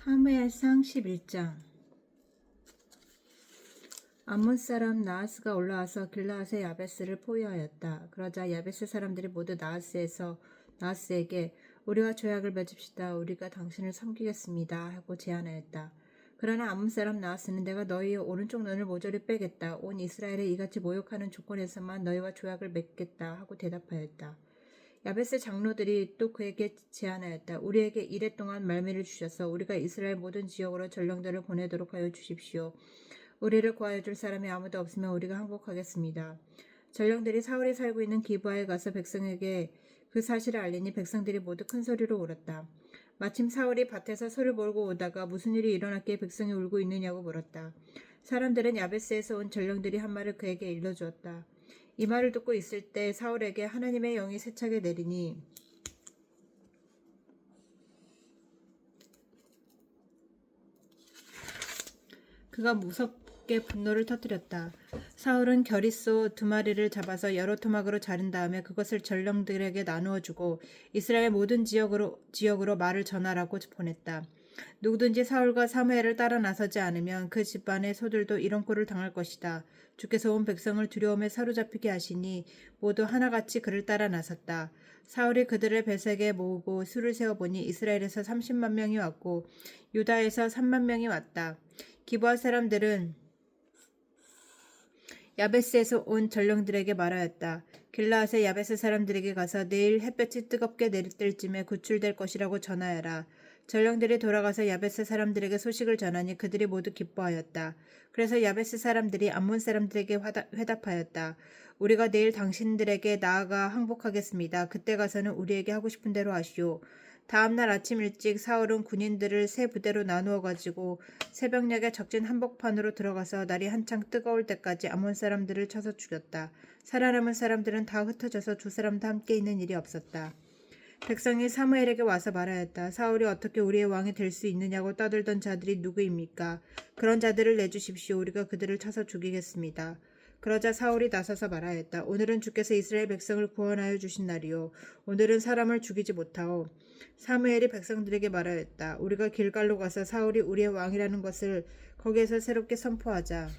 사무엘상 11장. 암몬 사람 나하스가 올라와서 길르앗의 야베스를 포위하였다. 그러자 야베스 사람들이 모두 나하스에게 우리와 조약을 맺읍시다. 우리가 당신을 섬기겠습니다 하고 제안하였다. 그러나 암몬 사람 나하스는 내가 너희의 오른쪽 눈을 모조리 빼겠다. 온 이스라엘에 이같이 모욕하는 조건에서만 너희와 조약을 맺겠다 하고 대답하였다. 야베스 장로들이 또 그에게 제안하였다. 우리에게 이래 동안 말미를 주셔서 우리가 이스라엘 모든 지역으로 전령들을 보내도록 하여 주십시오. 우리를 구하여 줄 사람이 아무도 없으면 우리가 항복하겠습니다. 전령들이 사울이 살고 있는 기브아에 가서 백성에게 그 사실을 알리니 백성들이 모두 큰 소리로 울었다. 마침 사울이 밭에서 소를 몰고 오다가 무슨 일이 일어났기에 백성이 울고 있느냐고 물었다. 사람들은 야베스에서 온 전령들이 한 말을 그에게 일러주었다. 이 말을 듣고 있을 때 사울에게 하나님의 영이 세차게 내리니 그가 무섭게 분노를 터뜨렸다. 사울은 겨릿소 2마리를 잡아서 여러 토막으로 자른 다음에 그것을 전령들에게 나누어 주고 이스라엘 모든 지역으로 말을 전하라고 보냈다. 누구든지 사울과 사무엘을 따라 나서지 않으면 그 집안의 소들도 이런 꼴을 당할 것이다. 주께서 온 백성을 두려움에 사로잡히게 하시니 모두 하나같이 그를 따라 나섰다. 사울이 그들을 베색에 모으고 수를 세어보니 이스라엘에서 30만 명이 왔고 유다에서 3만 명이 왔다. 기브아 사람들은 야베스에서 온 전령들에게 말하였다. 길르앗의 야베스 사람들에게 가서 내일 햇볕이 뜨겁게 내리뜰 쯤에 구출될 것이라고 전하여라. 전령들이 돌아가서 야베스 사람들에게 소식을 전하니 그들이 모두 기뻐하였다. 그래서 야베스 사람들이 암몬 사람들에게 회답하였다. 우리가 내일 당신들에게 나아가 항복하겠습니다. 그때 가서는 우리에게 하고 싶은 대로 하시오. 다음날 아침 일찍 사울은 군인들을 세 부대로 나누어 가지고 새벽녘에 적진 한복판으로 들어가서 날이 한창 뜨거울 때까지 암몬 사람들을 쳐서 죽였다. 살아남은 사람들은 다 흩어져서 두 사람도 함께 있는 일이 없었다. 백성이 사무엘에게 와서 말하였다. 사울이 어떻게 우리의 왕이 될 수 있느냐고 떠들던 자들이 누구입니까? 그런 자들을 내주십시오. 우리가 그들을 쳐서 죽이겠습니다. 그러자 사울이 나서서 말하였다. 오늘은 주께서 이스라엘 백성을 구원하여 주신 날이요. 오늘은 사람을 죽이지 못하오. 사무엘이 백성들에게 말하였다. 우리가 길갈로 가서 사울이 우리의 왕이라는 것을 거기에서 새롭게 선포하자.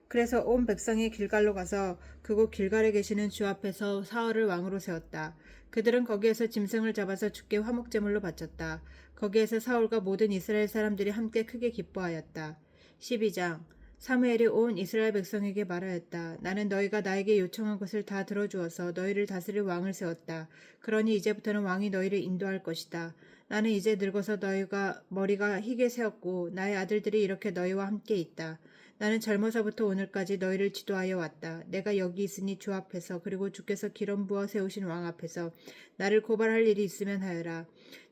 그래서 온 백성이 길갈로 가서 그곳 길갈에 계시는 주 앞에서 사울을 왕으로 세웠다. 그들은 거기에서 짐승을 잡아서 주께 화목제물로 바쳤다. 거기에서 사울과 모든 이스라엘 사람들이 함께 크게 기뻐하였다. 12장. 사무엘이 온 이스라엘 백성에게 말하였다. 나는 너희가 나에게 요청한 것을 다 들어주어서 너희를 다스릴 왕을 세웠다. 그러니 이제부터는 왕이 너희를 인도할 것이다. 나는 이제 늙어서 너희가 머리가 희게 세었고 나의 아들들이 이렇게 너희와 함께 있다. 나는 젊어서부터 오늘까지 너희를 지도하여 왔다. 내가 여기 있으니 주 앞에서 그리고 주께서 기름 부어 세우신 왕 앞에서 나를 고발할 일이 있으면 하여라.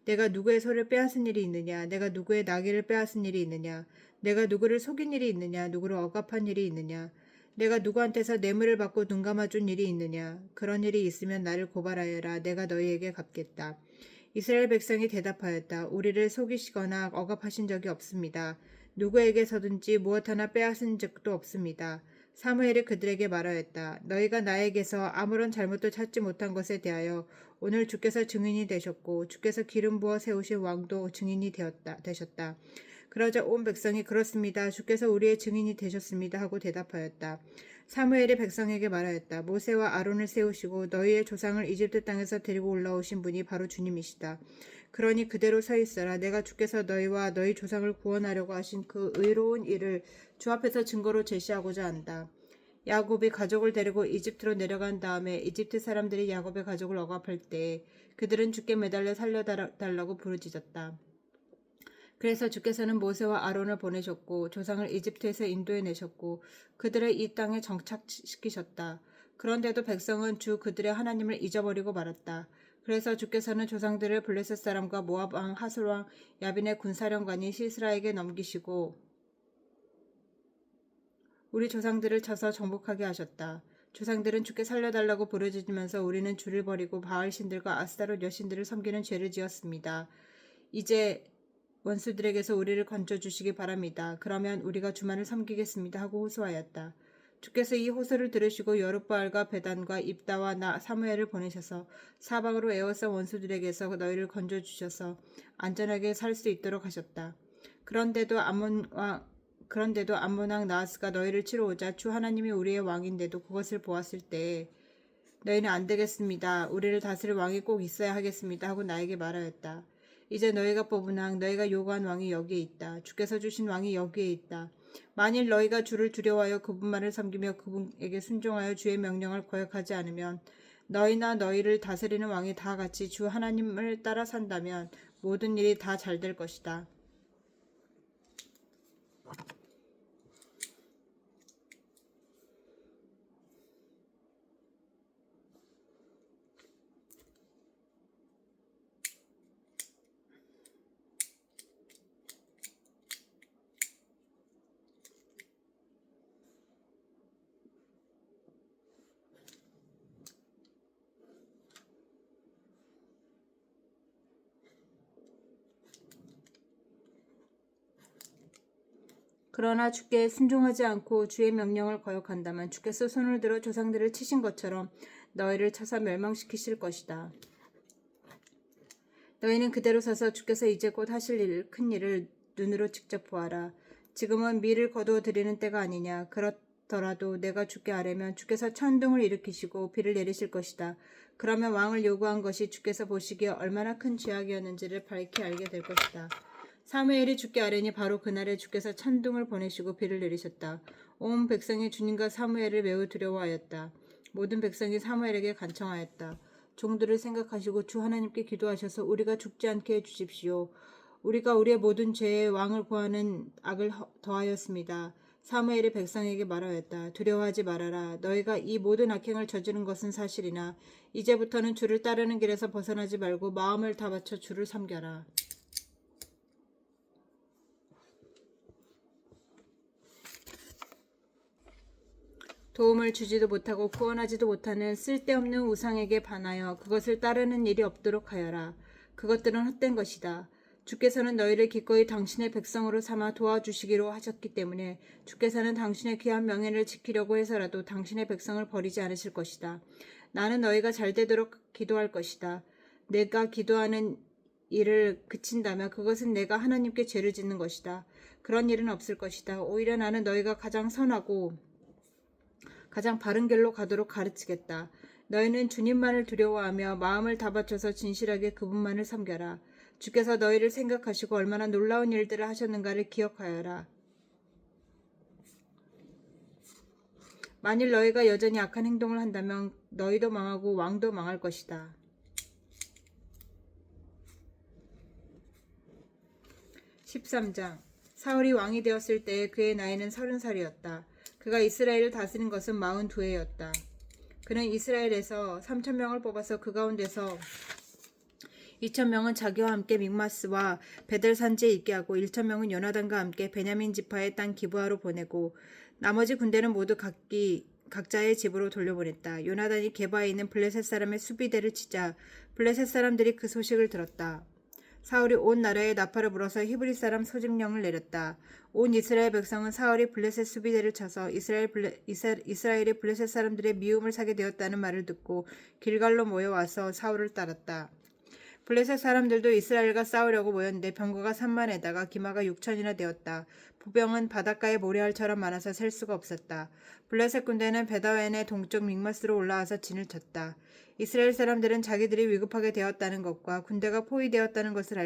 내가 누구의 소를 빼앗은 일이 있느냐? 내가 누구의 나귀를 빼앗은 일이 있느냐? 내가 누구를 속인 일이 있느냐? 누구를 억압한 일이 있느냐? 내가 누구한테서 뇌물을 받고 눈 감아준 일이 있느냐? 그런 일이 있으면 나를 고발하여라. 내가 너희에게 갚겠다. 이스라엘 백성이 대답하였다. 우리를 속이시거나 억압하신 적이 없습니다. 누구에게서든지 무엇 하나 빼앗은 적도 없습니다. 사무엘이 그들에게 말하였다. 너희가 나에게서 아무런 잘못도 찾지 못한 것에 대하여 오늘 주께서 증인이 되셨고 주께서 기름 부어 세우신 왕도 증인이 되셨다. 그러자 온 백성이 그렇습니다. 주께서 우리의 증인이 되셨습니다 하고 대답하였다. 사무엘이 백성에게 말하였다. 모세와 아론을 세우시고 너희의 조상을 이집트 땅에서 데리고 올라오신 분이 바로 주님이시다. 그러니 그대로 서 있어라. 내가 주께서 너희와 너희 조상을 구원하려고 하신 그 의로운 일을 주 앞에서 증거로 제시하고자 한다. 야곱이 가족을 데리고 이집트로 내려간 다음에 이집트 사람들이 야곱의 가족을 억압할 때 그들은 주께 매달려 살려달라고 부르짖었다. 그래서 주께서는 모세와 아론을 보내셨고 조상을 이집트에서 인도해 내셨고 그들을 이 땅에 정착시키셨다. 그런데도 백성은 주 그들의 하나님을 잊어버리고 말았다. 그래서 주께서는 조상들을 블레셋 사람과 모압 왕 하솔 왕 야빈의 군사령관이 시스라에게 넘기시고 우리 조상들을 쳐서 정복하게 하셨다. 조상들은 주께 살려달라고 부르짖으면서 우리는 주를 버리고 바알 신들과 아스타롯 여신들을 섬기는 죄를 지었습니다. 이제 원수들에게서 우리를 건져주시기 바랍니다. 그러면 우리가 주만을 섬기겠습니다 하고 호소하였다. 주께서 이 호소를 들으시고 여룻바알과 베단과 입다와 나 사무엘을 보내셔서 사방으로 에워싼 원수들에게서 너희를 건져 주셔서 안전하게 살 수 있도록 하셨다. 그런데도 암몬 왕 나하스가 너희를 치러 오자 주 하나님이 우리의 왕인데도 그것을 보았을 때에 너희는 안 되겠습니다. 우리를 다스릴 왕이 꼭 있어야 하겠습니다. 하고 나에게 말하였다. 이제 너희가 뽑은 왕, 너희가 요구한 왕이 여기에 있다. 주께서 주신 왕이 여기에 있다. 만일 너희가 주를 두려워하여 그분만을 섬기며 그분에게 순종하여 주의 명령을 거역하지 않으면 너희나 너희를 다스리는 왕이 다 같이 주 하나님을 따라 산다면 모든 일이 다 잘 될 것이다. 그러나 주께 순종하지 않고 주의 명령을 거역한다면 주께서 손을 들어 조상들을 치신 것처럼 너희를 쳐서 멸망시키실 것이다. 너희는 그대로 서서 주께서 이제 곧 하실 큰 일을 눈으로 직접 보아라. 지금은 밀을 거두어 드리는 때가 아니냐. 그렇더라도 내가 주께 아뢰면 주께서 천둥을 일으키시고 비를 내리실 것이다. 그러면 왕을 요구한 것이 주께서 보시기에 얼마나 큰 죄악이었는지를 밝히 알게 될 것이다. 사무엘이 주께 아뢰니 바로 그날에 주께서 천둥을 보내시고 비를 내리셨다. 온 백성이 주님과 사무엘을 매우 두려워하였다. 모든 백성이 사무엘에게 간청하였다. 종들을 생각하시고 주 하나님께 기도하셔서 우리가 죽지 않게 해주십시오. 우리가 우리의 모든 죄에 왕을 구하는 악을 더하였습니다. 사무엘이 백성에게 말하였다. 두려워하지 말아라. 너희가 이 모든 악행을 저지른 것은 사실이나 이제부터는 주를 따르는 길에서 벗어나지 말고 마음을 다 바쳐 주를 섬겨라. 도움을 주지도 못하고 구원하지도 못하는 쓸데없는 우상에게 반하여 그것을 따르는 일이 없도록 하여라. 그것들은 헛된 것이다. 주께서는 너희를 기꺼이 당신의 백성으로 삼아 도와주시기로 하셨기 때문에 주께서는 당신의 귀한 명예를 지키려고 해서라도 당신의 백성을 버리지 않으실 것이다. 나는 너희가 잘 되도록 기도할 것이다. 내가 기도하는 일을 그친다면 그것은 내가 하나님께 죄를 짓는 것이다. 그런 일은 없을 것이다. 오히려 나는 너희가 가장 선하고 가장 바른 길로 가도록 가르치겠다. 너희는 주님만을 두려워하며 마음을 다 바쳐서 진실하게 그분만을 섬겨라. 주께서 너희를 생각하시고 얼마나 놀라운 일들을 하셨는가를 기억하여라. 만일 너희가 여전히 악한 행동을 한다면 너희도 망하고 왕도 망할 것이다. 13장 사울이 왕이 되었을 때에 그의 나이는 30살이었다. 그가 이스라엘을 다스린 것은 42해였다. 그는 이스라엘에서 3,000명을 뽑아서 그 가운데서 2,000명은 자기와 함께 믹마스와 베델 산지에 있게 하고 1,000명은 요나단과 함께 베냐민 지파의 땅 기브아로 보내고 나머지 군대는 모두 각자의 집으로 돌려보냈다. 요나단이 게바에 있는 블레셋 사람의 수비대를 치자 블레셋 사람들이 그 소식을 들었다. 사울이 온 나라에 나팔을 불어서 히브리 사람 소집령을 내렸다. 온 이스라엘 백성은 사울이 블레셋 수비대를 쳐서 이스라엘이 블레셋 사람들의 미움을 사게 되었다는 말을 듣고 길갈로 모여와서 사울을 따랐다. 블레셋 사람들도 이스라엘과 싸우려고 모였는데 병거가 3만에다가 기마가 6천이나 되었다. 부병은 바닷가에 모래알처럼 많아서 셀 수가 없었다. 블레셋 군대는 베다웬의 동쪽 믹마스로 올라와서 진을 쳤다. 이스라엘 사람들은 자기들이 위급하게 되었다는 것과 군대가 포위되었다는 것을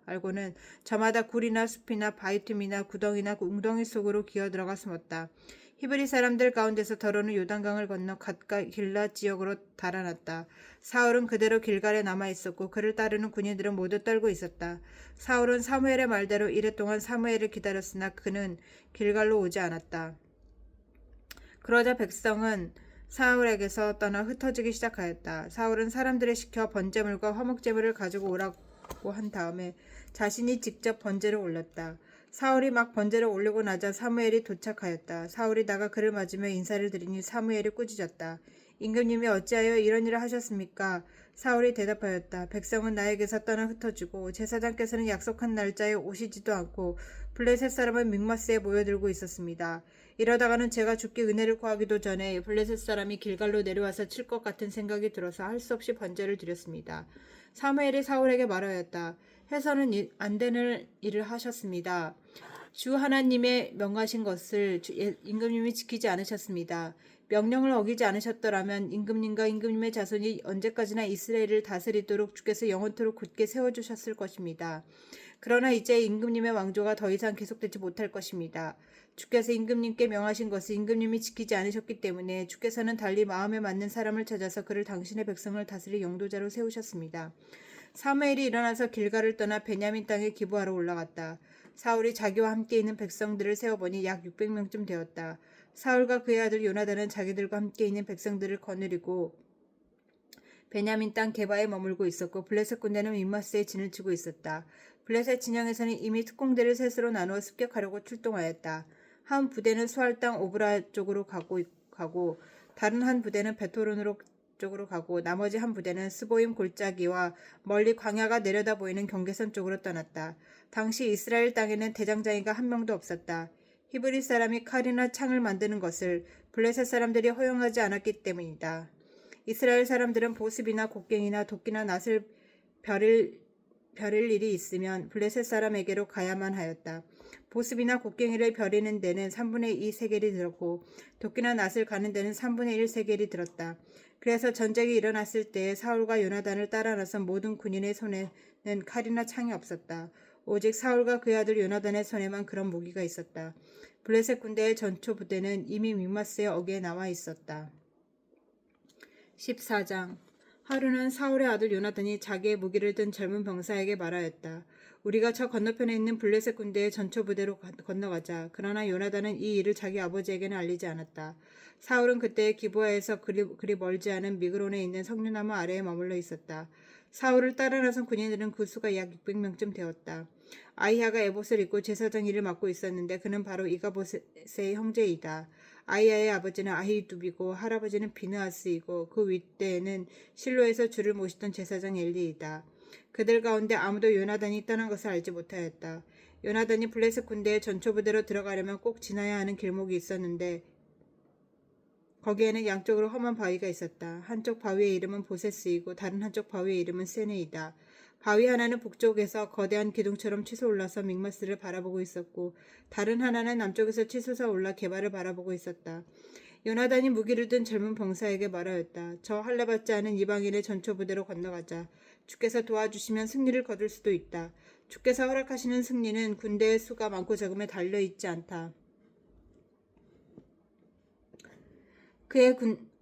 알고는 저마다 굴이나 숲이나 바위틈이나 구덩이나 웅덩이 속으로 기어들어가 숨었다. 히브리 사람들 가운데서 더러는 요단강을 건너 갓과 길랏 지역으로 달아났다. 사울은 그대로 길갈에 남아있었고 그를 따르는 군인들은 모두 떨고 있었다. 사울은 사무엘의 말대로 이랫동안 사무엘을 기다렸으나 그는 길갈로 오지 않았다. 그러자 백성은 사울에게서 떠나 흩어지기 시작하였다. 사울은 사람들을 시켜 번제물과 화목제물을 가지고 오라고 한 다음에 자신이 직접 번제를 올렸다. 사울이 막 번제를 올리고 나자 사무엘이 도착하였다. 사울이 나가 그를 맞으며 인사를 드리니 사무엘이 꾸짖었다. 임금님이 어찌하여 이런 일을 하셨습니까? 사울이 대답하였다. 백성은 나에게서 떠나 흩어지고 제사장께서는 약속한 날짜에 오시지도 않고 블레셋 사람은 mik마스에 모여들고 있었습니다. 이러다가는 제가 주께 은혜를 구하기도 전에 블레셋 사람이 길갈로 내려와서 칠 것 같은 생각이 들어서 할 수 없이 번제를 드렸습니다. 사무엘이 사울에게 말하였다. 해서는 안 되는 일을 하셨습니다. 주 하나님의 명하신 것을 임금님이 지키지 않으셨습니다. 명령을 어기지 않으셨더라면 임금님과 임금님의 자손이 언제까지나 이스라엘을 다스리도록 주께서 영원토록 굳게 세워주셨을 것입니다. 그러나 이제 임금님의 왕조가 더 이상 계속되지 못할 것입니다. 주께서 임금님께 명하신 것을 임금님이 지키지 않으셨기 때문에 주께서는 달리 마음에 맞는 사람을 찾아서 그를 당신의 백성을 다스릴 영도자로 세우셨습니다. 사무엘이 일어나서 길갈을 떠나 베냐민 땅에 기부하러 올라갔다. 사울이 자기와 함께 있는 백성들을 세어보니 약 600명쯤 되었다. 사울과 그의 아들 요나단은 자기들과 함께 있는 백성들을 거느리고 베냐민 땅 게바에 머물고 있었고 블레셋 군대는 윗마스에 진을 치고 있었다. 블레셋 진영에서는 이미 특공대를 셋으로 나누어 습격하려고 출동하였다. 한 부대는 수알 땅 오브라 쪽으로 가고 다른 한 부대는 베토론으로 쪽으로 가고 나머지 한 부대는 스보임 골짜기와 멀리 광야가 내려다 보이는 경계선 쪽으로 떠났다. 당시 이스라엘 땅에는 대장장이가 한 명도 없었다. 히브리 사람이 칼이나 창을 만드는 것을 블레셋 사람들이 허용하지 않았기 때문이다. 이스라엘 사람들은 보습이나 곡괭이나 도끼나 낫을 벼릴 일이 있으면 블레셋 사람에게로 가야만 하였다. 보습이나 곡괭이를 벼리는 데는 3분의 2 세겔이 들었고 도끼나 낫을 가는 데는 3분의 1 세겔이 들었다. 그래서 전쟁이 일어났을 때 사울과 요나단을 따라 나선 모든 군인의 손에는 칼이나 창이 없었다. 오직 사울과 그의 아들 요나단의 손에만 그런 무기가 있었다. 블레셋 군대의 전초 부대는 이미 mik마스의 어귀에 나와 있었다. 14장. 하루는 사울의 아들 요나단이 자기의 무기를 든 젊은 병사에게 말하였다. 우리가 저 건너편에 있는 블레셋 군대의 전초 부대로 건너가자. 그러나 요나단은 이 일을 자기 아버지에게는 알리지 않았다. 사울은 그때 기브아에서 그리 멀지 않은 미그론에 있는 석류나무 아래에 머물러 있었다. 사울을 따라 나선 군인들은 그 수가 약 600명쯤 되었다. 아히야가 에봇을 입고 제사장 일을 맡고 있었는데 그는 바로 이가봇의 형제이다. 아히야의 아버지는 아히두비고 할아버지는 비느하스이고 그 윗대에는 실로에서 주를 모시던 제사장 엘리이다. 그들 가운데 아무도 요나단이 떠난 것을 알지 못하였다. 요나단이 블레셋 군대의 전초부대로 들어가려면 꼭 지나야 하는 길목이 있었는데 거기에는 양쪽으로 험한 바위가 있었다. 한쪽 바위의 이름은 보세스이고 다른 한쪽 바위의 이름은 세네이다. 바위 하나는 북쪽에서 거대한 기둥처럼 치솟아 올라서 mik마스를 바라보고 있었고 다른 하나는 남쪽에서 치솟아 올라 게바를 바라보고 있었다. 요나단이 무기를 든 젊은 병사에게 말하였다. 저 할례받지 않은 이방인의 전초부대로 건너가자. 주께서 도와주시면 승리를 거둘 수도 있다. 주께서 허락하시는 승리는 군대의 수가 많고 적음에 달려있지 않다.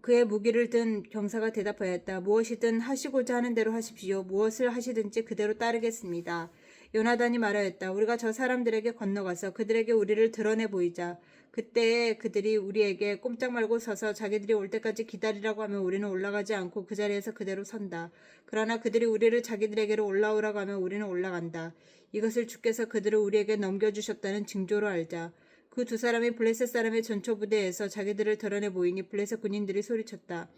그의 무기를 든 병사가 대답하였다. 무엇이든 하시고자 하는 대로 하십시오. 무엇을 하시든지 그대로 따르겠습니다. 요나단이 말하였다. 우리가 저 사람들에게 건너가서 그들에게 우리를 드러내 보이자. 그때에 그들이 우리에게 꼼짝 말고 서서 자기들이 올 때까지 기다리라고 하면 우리는 올라가지 않고 그 자리에서 그대로 선다. 그러나 그들이 우리를 자기들에게로 올라오라고 하면 우리는 올라간다. 이것을 주께서 그들을 우리에게 넘겨주셨다는 징조로 알자. 그 두 사람이 블레셋 사람의 전초부대에서 자기들을 드러내 보이니 블레셋 군인들이 소리쳤다.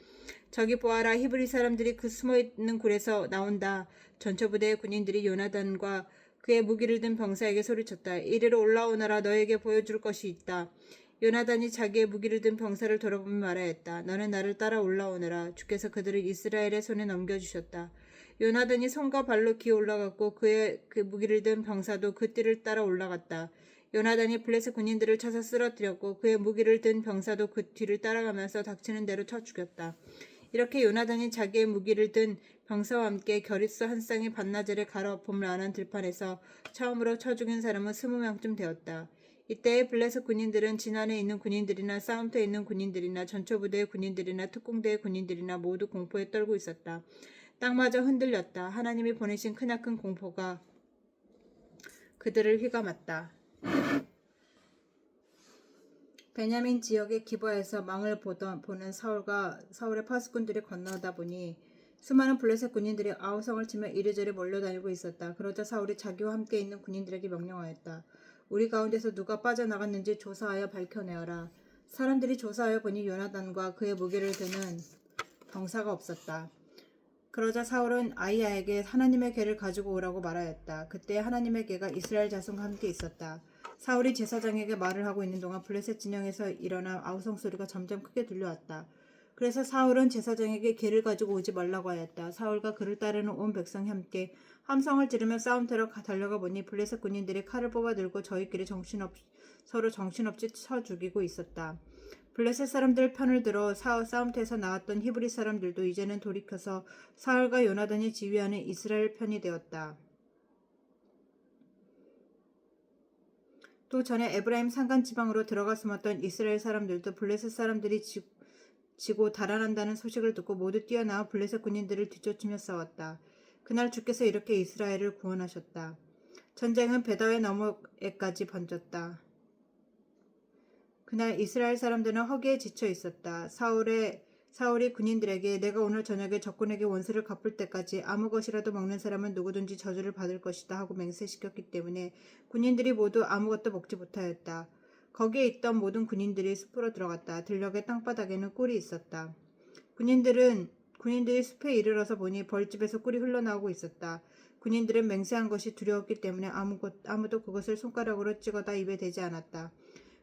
저기 보아라, 히브리 사람들이 그 숨어있는 굴에서 나온다. 전초부대의 군인들이 요나단과 그의 무기를 든 병사에게 소리쳤다. 이리로 올라오너라, 너에게 보여줄 것이 있다. 요나단이 자기의 무기를 든 병사를 돌아보며 말하였다. 너는 나를 따라 올라오너라. 주께서 그들을 이스라엘의 손에 넘겨주셨다. 요나단이 손과 발로 기어 올라갔고 그 무기를 든 병사도 그 띠를 따라 올라갔다. 요나단이 블레셋 군인들을 쳐서 쓰러뜨렸고 그의 무기를 든 병사도 그 뒤를 따라가면서 닥치는 대로 쳐 죽였다. 이렇게 요나단이 자기의 무기를 든 병사와 함께 겨릿수 한 쌍의 반나절에 갈아엎음을 안한 들판에서 처음으로 쳐 죽인 사람은 20명쯤 되었다. 이때에 블레셋 군인들은 진안에 있는 군인들이나 싸움터에 있는 군인들이나 전초부대의 군인들이나 특공대의 군인들이나 모두 공포에 떨고 있었다. 땅마저 흔들렸다. 하나님이 보내신 크나큰 공포가 그들을 휘감았다. 베냐민 지역의 기브아에서 망을 보는 사울과 사울의 파수꾼들이 건너다 보니 수많은 블레셋 군인들이 아우성을 치며 이리저리 몰려다니고 있었다. 그러자 사울이 자기와 함께 있는 군인들에게 명령하였다. 우리 가운데서 누가 빠져나갔는지 조사하여 밝혀내어라. 사람들이 조사하여 보니 요나단과 그의 무기를 드는 병사가 없었다. 그러자 사울은 아히야에게 하나님의 괴를 가지고 오라고 말하였다. 그때 하나님의 괴가 이스라엘 자손과 함께 있었다. 사울이 제사장에게 말을 하고 있는 동안 블레셋 진영에서 일어난 아우성 소리가 점점 크게 들려왔다. 그래서 사울은 제사장에게 괴를 가지고 오지 말라고 하였다. 사울과 그를 따르는 온 백성이 함께 함성을 지르며 싸움터로 달려가 보니 블레셋 군인들이 칼을 뽑아 들고 저희끼리 서로 정신없이 쳐 죽이고 있었다. 블레셋 사람들 편을 들어 싸움터에서 나왔던 히브리 사람들도 이제는 돌이켜서 사울과 요나단이 지휘하는 이스라엘 편이 되었다. 또 전에 에브라임 산간 지방으로 들어가 숨었던 이스라엘 사람들도 블레셋 사람들이 지고 달아난다는 소식을 듣고 모두 뛰어나와 블레셋 군인들을 뒤쫓으며 싸웠다. 그날 주께서 이렇게 이스라엘을 구원하셨다. 전쟁은 베다의 너머에까지 번졌다. 그날 이스라엘 사람들은 허기에 지쳐 있었다. 사울이 군인들에게 내가 오늘 저녁에 적군에게 원수를 갚을 때까지 아무 것이라도 먹는 사람은 누구든지 저주를 받을 것이다 하고 맹세시켰기 때문에 군인들이 모두 아무것도 먹지 못하였다. 거기에 있던 모든 군인들이 숲으로 들어갔다. 들녘의 땅바닥에는 꿀이 있었다. 군인들이 숲에 이르러서 보니 벌집에서 꿀이 흘러나오고 있었다. 군인들은 맹세한 것이 두려웠기 때문에 아무도 그것을 손가락으로 찍어다 입에 대지 않았다.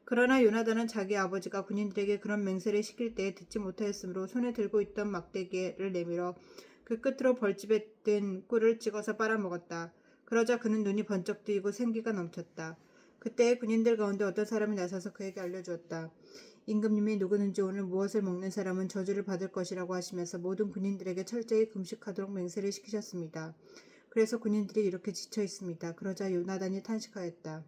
그러나 요나단은 자기 아버지가 군인들에게 그런 맹세를 시킬 때에 듣지 못하였으므로 손에 들고 있던 막대기를 내밀어 그 끝으로 벌집에 든 꿀을 찍어서 빨아먹었다. 그러자 그는 눈이 번쩍 뜨이고 생기가 넘쳤다. 그때 군인들 가운데 어떤 사람이 나서서 그에게 알려주었다. 임금님이 누구든지 오늘 무엇을 먹는 사람은 저주를 받을 것이라고 하시면서 모든 군인들에게 철저히 금식하도록 맹세를 시키셨습니다. 그래서 군인들이 이렇게 지쳐 있습니다. 그러자 요나단이 탄식하였다.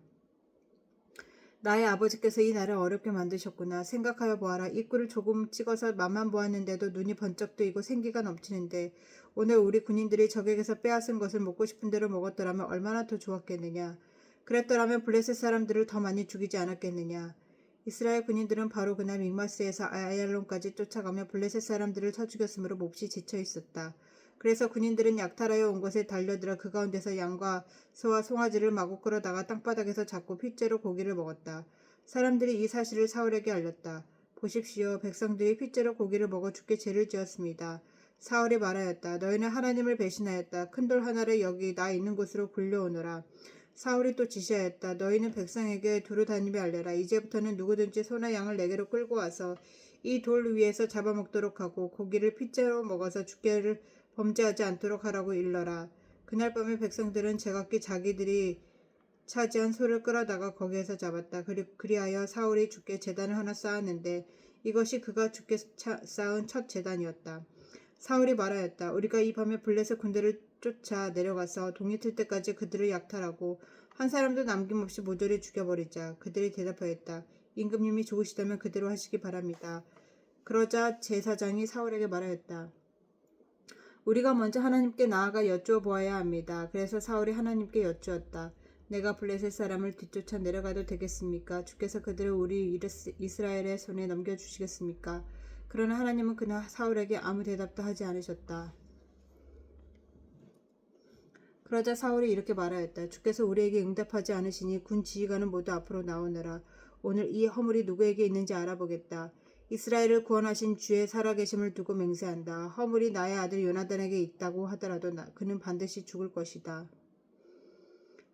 나의 아버지께서 이 나를 어렵게 만드셨구나. 생각하여 보아라. 이 꿀을 조금 찍어서 맛만 보았는데도 눈이 번쩍 뜨이고 생기가 넘치는데 오늘 우리 군인들이 적에게서 빼앗은 것을 먹고 싶은 대로 먹었더라면 얼마나 더 좋았겠느냐. 그랬더라면 블레셋 사람들을 더 많이 죽이지 않았겠느냐. 이스라엘 군인들은 바로 그날 믹마스에서 아얄론까지 쫓아가며 블레셋 사람들을 쳐 죽였으므로 몹시 지쳐 있었다. 그래서 군인들은 약탈하여 온 것에 달려들어 그 가운데서 양과 소와 송아지를 마구 끌어다가 땅바닥에서 잡고 핏째로 고기를 먹었다. 사람들이 이 사실을 사울에게 알렸다. 보십시오. 백성들이 핏째로 고기를 먹어 죽게 죄를 지었습니다. 사울이 말하였다. 너희는 하나님을 배신하였다. 큰 돌 하나를 여기 나 있는 곳으로 굴려오너라. 사울이 또 지시하였다. 너희는 백성에게 두루 다니며 알려라. 이제부터는 누구든지 소나 양을 내게로 끌고 와서 이 돌 위에서 잡아먹도록 하고 고기를 핏째로 먹어서 죽게를 범죄하지 않도록 하라고 일러라. 그날 밤에 백성들은 제각기 자기들이 차지한 소를 끌어다가 거기에서 잡았다. 그리하여 사울이 주께 제단을 하나 쌓았는데 이것이 그가 주께 쌓은 첫 제단이었다. 사울이 말하였다. 우리가 이 밤에 블레셋 군대를 쫓아 내려가서 동이 틀 때까지 그들을 약탈하고 한 사람도 남김없이 모조리 죽여버리자. 그들이 대답하였다. 임금님이 좋으시다면 그대로 하시기 바랍니다. 그러자 제사장이 사울에게 말하였다. 우리가 먼저 하나님께 나아가 여쭈어 보아야 합니다. 그래서 사울이 하나님께 여쭈었다. 내가 블레셋 사람을 뒤쫓아 내려가도 되겠습니까? 주께서 그들을 우리 이스라엘의 손에 넘겨주시겠습니까? 그러나 하나님은 그날 사울에게 아무 대답도 하지 않으셨다. 그러자 사울이 이렇게 말하였다. 주께서 우리에게 응답하지 않으시니 군 지휘관은 모두 앞으로 나오너라. 오늘 이 허물이 누구에게 있는지 알아보겠다. 이스라엘을 구원하신 주의 살아계심을 두고 맹세한다. 허물이 나의 아들 요나단에게 있다고 하더라도 그는 반드시 죽을 것이다.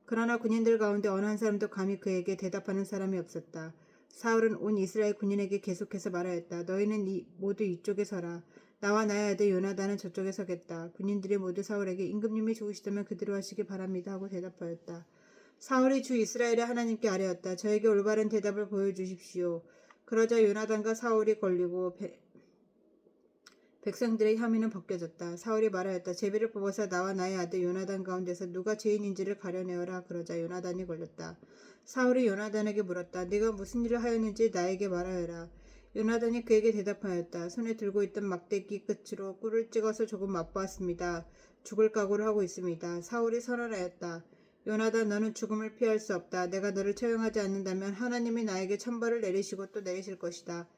그러나 군인들 가운데 어느 한 사람도 감히 그에게 대답하는 사람이 없었다. 사울은 온 이스라엘 군인에게 계속해서 말하였다. 너희는 모두 이쪽에 서라. 나와 나의 아들 요나단은 저쪽에 서겠다. 군인들이 모두 사울에게 임금님이 좋으시다면 그대로 하시기 바랍니다 하고 대답하였다. 사울이 주 이스라엘의 하나님께 아뢰었다. 저에게 올바른 대답을 보여주십시오. 그러자 요나단과 사울이 걸리고 백성들의 혐의는 벗겨졌다. 사울이 말하였다. 제비를 뽑아서 나와 나의 아들 요나단 가운데서 누가 죄인인지를 가려내어라. 그러자 요나단이 걸렸다. 사울이 요나단에게 물었다. 네가 무슨 일을 하였는지 나에게 말하여라. 요나단이 그에게 대답하였다. 손에 들고 있던 막대기 끝으로 꿀을 찍어서 조금 맛보았습니다. 죽을 각오를 하고 있습니다. 사울이 선언하였다. 요나단 너는 죽음을 피할 수 없다. 내가 너를 처형하지 않는다면 하나님이 나에게 천벌을 내리시고 또 내리실 것이다.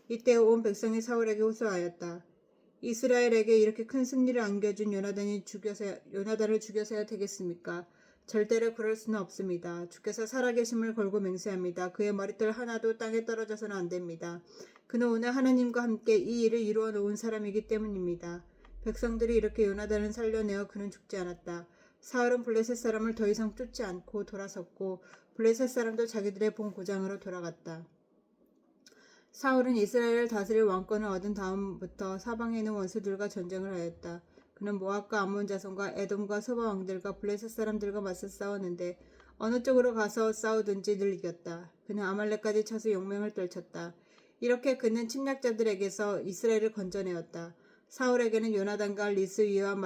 이때 온 백성이 사울에게 호소하였다. 이스라엘에게 이렇게 큰 승리를 안겨준 요나단을 죽여서야 되겠습니까? 절대로 그럴 수는 없습니다. 주께서 살아계심을 걸고 맹세합니다. 그의 머리털 하나도 땅에 떨어져서는 안 됩니다. 그는 오늘 하나님과 함께 이 일을 이루어 놓은 사람이기 때문입니다. 백성들이 이렇게 요나단을 살려내어 그는 죽지 않았다. 사울은 블레셋 사람을 더 이상 쫓지 않고 돌아섰고 블레셋 사람도 자기들의 본 고장으로 돌아갔다. 사울은 이스라엘을 다스릴 왕권을 얻은 다음부터 사방에 있는 원수들과 전쟁을 하였다. 그는 모압과 암몬 자손과 에돔과 소바 왕들과 블레셋 사람들과 맞서 싸웠는데 어느 쪽으로 가서 싸우든지 늘 이겼다. 그는 아말렉까지 쳐서 용맹을 떨쳤다. 이렇게 그는 침략자들에게서 이스라엘을 건져내었다. 사울에게는 요나단과 리스위와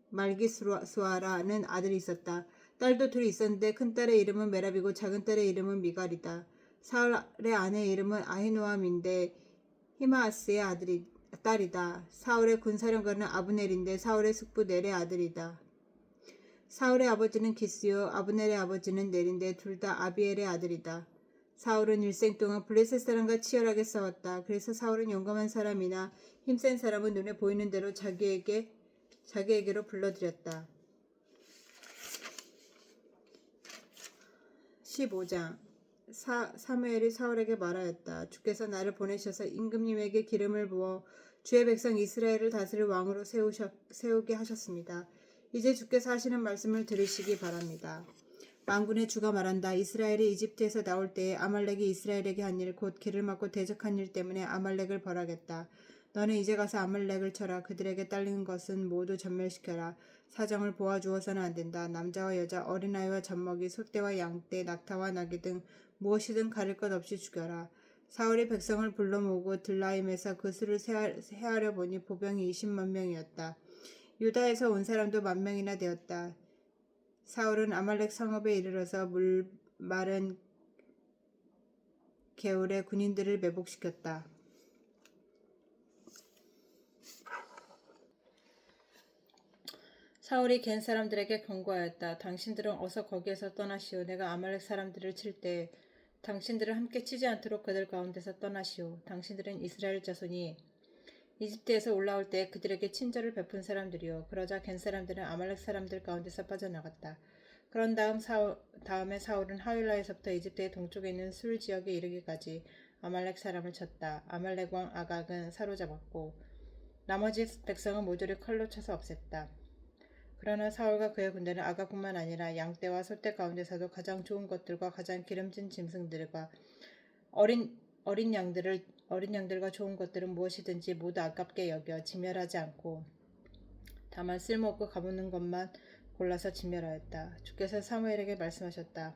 말기수아라는 아들이 있었다. 딸도 둘이 있었는데 큰딸의 이름은 메랍이고 작은딸의 이름은 미갈이다. 사울의 아내의 이름은 아히노암인데 히마아스의 딸이다. 사울의 군사령관은 아브넬인데 사울의 숙부 넬의 아들이다. 사울의 아버지는 기스요 아브넬의 아버지는 넬인데 둘 다 아비엘의 아들이다. 사울은 일생 동안 블레셋 사람과 치열하게 싸웠다. 그래서 사울은 용감한 사람이나 힘센 사람은 눈에 보이는 대로 자기에게로 불러들였다. 15장 사무엘이 사울에게 말하였다. 주께서 나를 보내셔서 임금님에게 기름을 부어 주의 백성 이스라엘을 다스릴 왕으로 세우게 하셨습니다. 이제 주께서 하시는 말씀을 들으시기 바랍니다. 만군의 주가 말한다. 이스라엘이 이집트에서 나올 때에 아말렉이 이스라엘에게 한 일 곧 길을 막고 대적한 일 때문에 아말렉을 벌하겠다. 너는 이제 가서 아말렉을 쳐라. 그들에게 딸리는 것은 모두 전멸시켜라. 사정을 보아주어서는 안 된다. 남자와 여자, 어린아이와 젖먹이, 소떼와 양떼, 낙타와 나귀 등 무엇이든 가릴 것 없이 죽여라. 사울이 백성을 불러 모으고 들라임에서 그 수를 세하려 보니 보병이 20만 명이었다. 유다에서 온 사람도 10,000명이나 되었다. 사울은 아말렉 성읍에 이르러서 물 마른 개울에 군인들을 매복시켰다. 사울이 겐 사람들에게 경고하였다. 당신들은 어서 거기에서 떠나시오. 내가 아말렉 사람들을 칠 때 당신들을 함께 치지 않도록 그들 가운데서 떠나시오. 당신들은 이스라엘 자손이 이집트에서 올라올 때 그들에게 친절을 베푼 사람들이요. 그러자 겐 사람들은 아말렉 사람들 가운데서 빠져나갔다. 그런 다음에 사울은 하윌라에서부터 이집트의 동쪽에 있는 술 지역에 이르기까지 아말렉 사람을 쳤다. 아말렉 왕 아각은 사로잡았고 나머지 백성은 모두를 칼로 쳐서 없앴다. 그러나 사울과 그의 군대는 아각뿐만 아니라 양떼와 소떼 가운데서도 가장 좋은 것들과 가장 기름진 짐승들과 어린 양들과 좋은 것들은 무엇이든지 모두 아깝게 여겨 진멸하지 않고 다만 쓸모없고 가무는 것만 골라서 진멸하였다. 주께서 사무엘에게 말씀하셨다.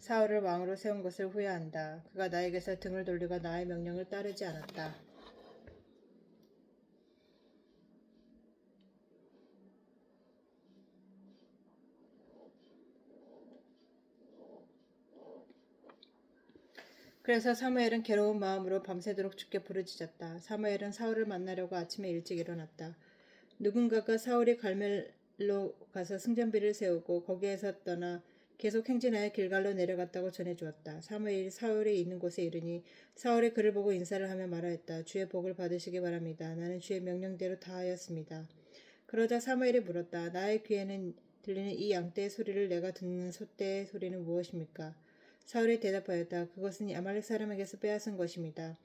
사울을 왕으로 세운 것을 후회한다. 그가 나에게서 등을 돌리고 나의 명령을 따르지 않았다. 그래서 사무엘은 괴로운 마음으로 밤새도록 주께 부르짖었다. 사무엘은 사울을 만나려고 아침에 일찍 일어났다. 누군가가 사울이 갈멜로 가서 승전비를 세우고 거기에서 떠나 계속 행진하여 길갈로 내려갔다고 전해주었다. 사무엘이 사울이 있는 곳에 이르니 사울이 그를 보고 인사를 하며 말하였다. 주의 복을 받으시기 바랍니다. 나는 주의 명령대로 다 하였습니다. 그러자 사무엘이 물었다. 나의 귀에는 들리는 이 양떼의 소리를 내가 듣는 소떼의 소리는 무엇입니까? 사울이 대답하였다. 그것은 아말렉 사람에게서 빼앗은 것입니다.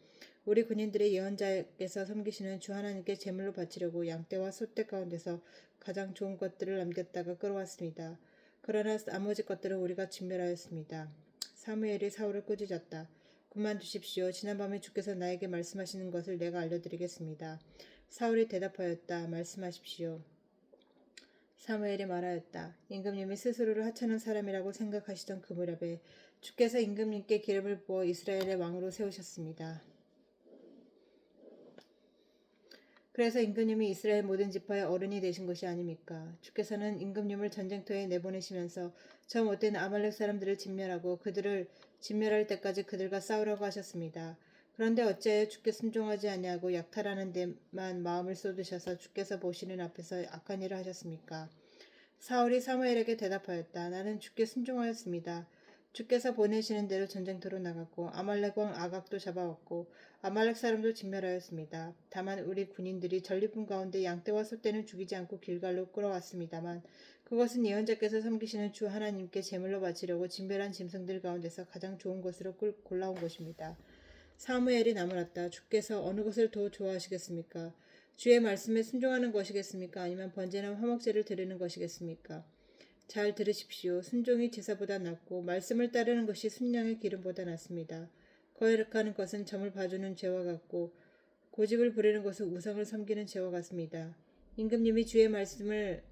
우리 군인들의 예언자께서 섬기시는 주 하나님께 제물로 바치려고 양떼와 소떼 가운데서 가장 좋은 것들을 남겼다가 끌어왔습니다. 그러나 나머지 것들은 우리가 진멸하였습니다. 사무엘이 사울을 꾸짖었다. 그만두십시오. 지난밤에 주께서 나에게 말씀하시는 것을 내가 알려드리겠습니다. 사울이 대답하였다. 말씀하십시오. 사무엘이 말하였다. 임금님이 스스로를 하찮은 사람이라고 생각하시던 그 무렵에 주께서 임금님께 기름을 부어 이스라엘의 왕으로 세우셨습니다. 그래서 임금님이 이스라엘 모든 지파의 어른이 되신 것이 아닙니까? 주께서는 임금님을 전쟁터에 내보내시면서 저 못된 아말렉 사람들을 진멸하고 그들을 진멸할 때까지 그들과 싸우라고 하셨습니다. 그런데 어찌하여 주께 순종하지 아니하고 약탈하는 데만 마음을 쏟으셔서 주께서 보시는 앞에서 악한 일을 하셨습니까? 사울이 사무엘에게 대답하였다. 나는 주께 순종하였습니다. 주께서 보내시는 대로 전쟁터로 나갔고 아말렉 왕 아각도 잡아왔고 아말렉 사람도 진멸하였습니다. 다만 우리 군인들이 전리품 가운데 양떼와 소떼는 죽이지 않고 길갈로 끌어왔습니다만 그것은 예언자께서 섬기시는 주 하나님께 제물로 바치려고 진멸한 짐승들 가운데서 가장 좋은 것으로 골라온 것입니다. 사무엘이 나무랐다. 주께서 어느 것을 더 좋아하시겠습니까? 주의 말씀에 순종하는 것이겠습니까? 아니면 번제나 화목제를 드리는 것이겠습니까? 잘 들으십시오. 순종이 제사보다 낫고 말씀을 따르는 것이 순양의 기름보다 낫습니다. 거역하는 것은 점을 봐주는 죄와 같고 고집을 부리는 것은 우상을 섬기는 죄와 같습니다. 임금님이 주의 말씀을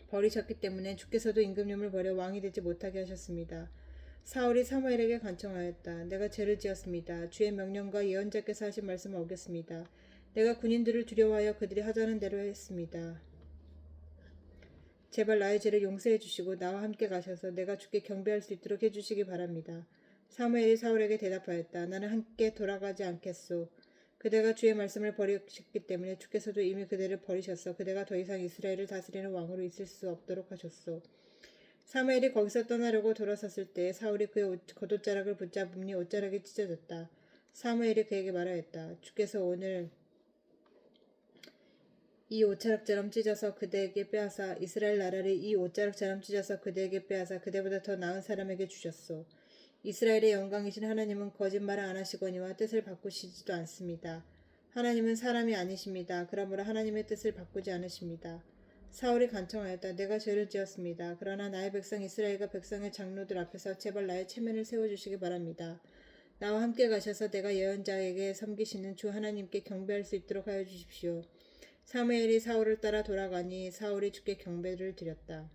버리셨기 때문에 주께서도 임금님을 버려 왕이 되지 못하게 하셨습니다. 사울이 사무엘에게 간청하였다. 내가 죄를 지었습니다. 주의 명령과 예언자께서 하신 말씀을 어겼습니다. 내가 군인들을 두려워하여 그들이 하자는 대로 했습니다. 제발 나의 죄를 용서해 주시고 나와 함께 가셔서 내가 주께 경배할 수 있도록 해주시기 바랍니다. 사무엘이 사울에게 대답하였다. 나는 함께 돌아가지 않겠소. 그대가 주의 말씀을 버리셨기 때문에 주께서도 이미 그대를 버리셨어. 그대가 더 이상 이스라엘을 다스리는 왕으로 있을 수 없도록 하셨소. 사무엘이 거기서 떠나려고 돌아섰을 때 사울이 그의 겉옷자락을 붙잡으니 옷자락이 찢어졌다. 사무엘이 그에게 말하였다. 주께서 오늘 이 옷자락처럼 찢어서 그대에게 빼앗아 이스라엘 나라를 이 옷자락처럼 찢어서 그대에게 빼앗아 그대보다 더 나은 사람에게 주셨소. 이스라엘의 영광이신 하나님은 거짓말을 안 하시거니와 뜻을 바꾸시지도 않습니다. 하나님은 사람이 아니십니다. 그러므로 하나님의 뜻을 바꾸지 않으십니다. 사울이 간청하였다. 내가 죄를 지었습니다. 그러나 나의 백성 이스라엘과 백성의 장로들 앞에서 제발 나의 체면을 세워주시기 바랍니다. 나와 함께 가셔서 내가 예언자에게 섬기시는 주 하나님께 경배할 수 있도록 하여 주십시오. 사무엘이 사울을 따라 돌아가니 사울이 주께 경배를 드렸다.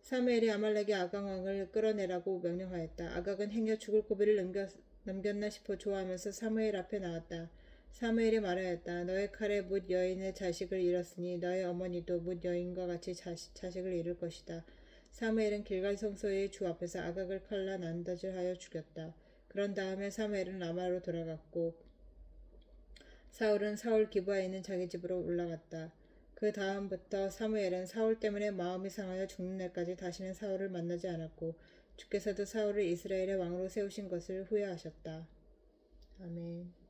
사무엘이 아말렉의 아각 왕을 끌어내라고 명령하였다. 아각은 행여 죽을 고비를 넘겼나 싶어 좋아하면서 사무엘 앞에 나왔다. 사무엘이 말하였다. 너의 칼에 뭇 여인의 자식을 잃었으니 너의 어머니도 뭇 여인과 같이 자식을 잃을 것이다. 사무엘은 길갈 성소의 주 앞에서 아각을 칼라 난다질하여 죽였다. 그런 다음에 사무엘은 라마로 돌아갔고 사울은 사울 기브아에 있는 자기 집으로 올라갔다. 그 다음부터 사무엘은 사울 때문에 마음이 상하여 죽는 날까지 다시는 사울을 만나지 않았고 주께서도 사울을 이스라엘의 왕으로 세우신 것을 후회하셨다. 아멘.